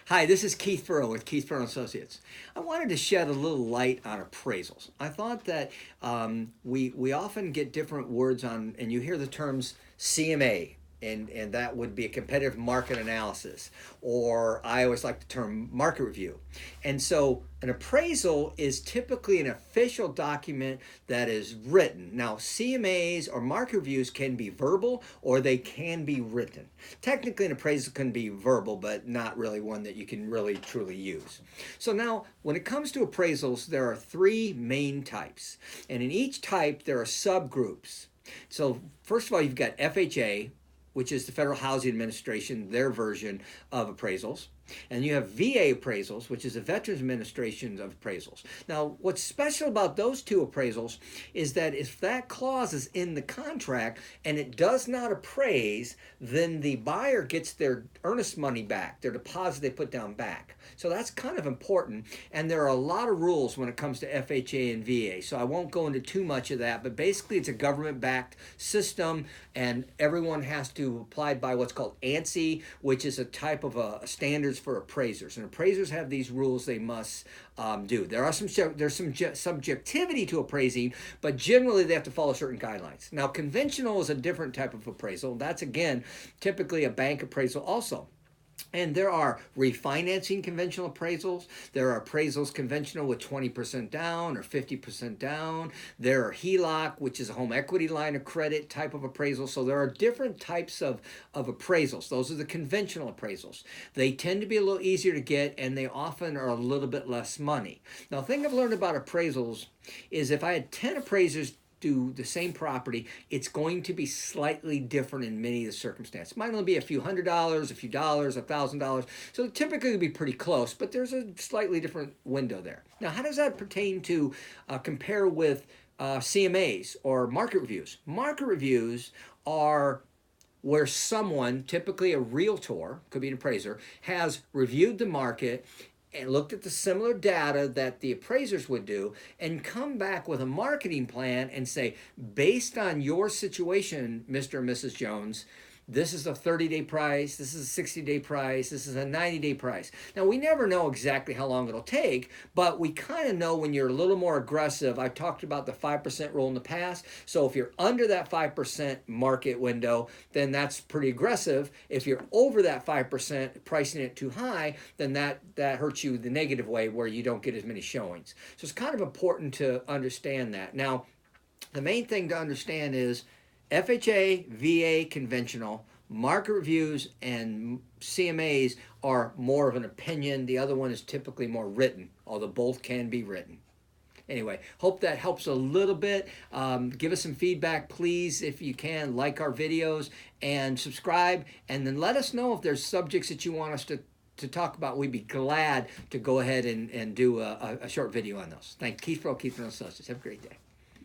Hi, this is Keith Furrow with Keith Furrow Associates. I wanted to shed a little light on appraisals. I thought that we often get different words on, and you hear the terms CMA, and that would be a competitive market analysis, or I always like the term market review. And so an appraisal is typically an official document that is written. Now, CMAs or market reviews can be verbal or they can be written. Technically, an appraisal can be verbal, but not really one that you can really truly use. So now, when it comes to appraisals, there are three main types, and in each type, there are subgroups. So first of all, you've got FHA, which is the Federal Housing Administration, their version of appraisals. And you have VA appraisals, which is the Veterans Administration of appraisals. Now, what's special about those two appraisals is that if that clause is in the contract and it does not appraise, then the buyer gets their earnest money back, their deposit they put down back. So that's kind of important. And there are a lot of rules when it comes to FHA and VA. So I won't go into too much of that, but basically it's a government-backed system and everyone has to abide by what's called ANSI, which is a type of standards for appraisers, and appraisers have these rules they must do. There's some subjectivity to appraising, but generally they have to follow certain guidelines. Now, conventional is a different type of appraisal. That's again typically a bank appraisal also. And there are refinancing conventional appraisals. There are appraisals conventional with 20% down or 50% down. There are HELOC, which is a home equity line of credit type of appraisal. So there are different types of appraisals. Those are the conventional appraisals. They tend to be a little easier to get, and they often are a little bit less money. Now, the thing I've learned about appraisals is if I had 10 appraisers do the same property, it's going to be slightly different in many of the circumstances. It might only be a few $100, a few dollars, $1,000. So typically it'll be pretty close, but there's a slightly different window there. Now, how does that pertain to compare with CMAs or market reviews? Market reviews are where someone, typically a realtor, could be an appraiser, has reviewed the market and looked at the similar data that the appraisers would do and come back with a marketing plan and say, based on your situation, Mr. and Mrs. Jones, this is a 30-day price, this is a 60-day price, this is a 90-day price. Now, we never know exactly how long it'll take, but we kind of know when you're a little more aggressive. I've talked about the 5% rule in the past. So if you're under that 5% market window, then that's pretty aggressive. If you're over that 5%, pricing it too high, then that hurts you the negative way where you don't get as many showings. So it's kind of important to understand that. Now, the main thing to understand is FHA, VA, conventional, market reviews, and CMAs are more of an opinion. The other one is typically more written, although both can be written. Anyway, hope that helps a little bit. Give us some feedback, please, if you can. Like our videos and subscribe, and then let us know if there's subjects that you want us to talk about. We'd be glad to go ahead and do a short video on those. Thank Keith Furrow, Keith Furrow Associates. Have a great day.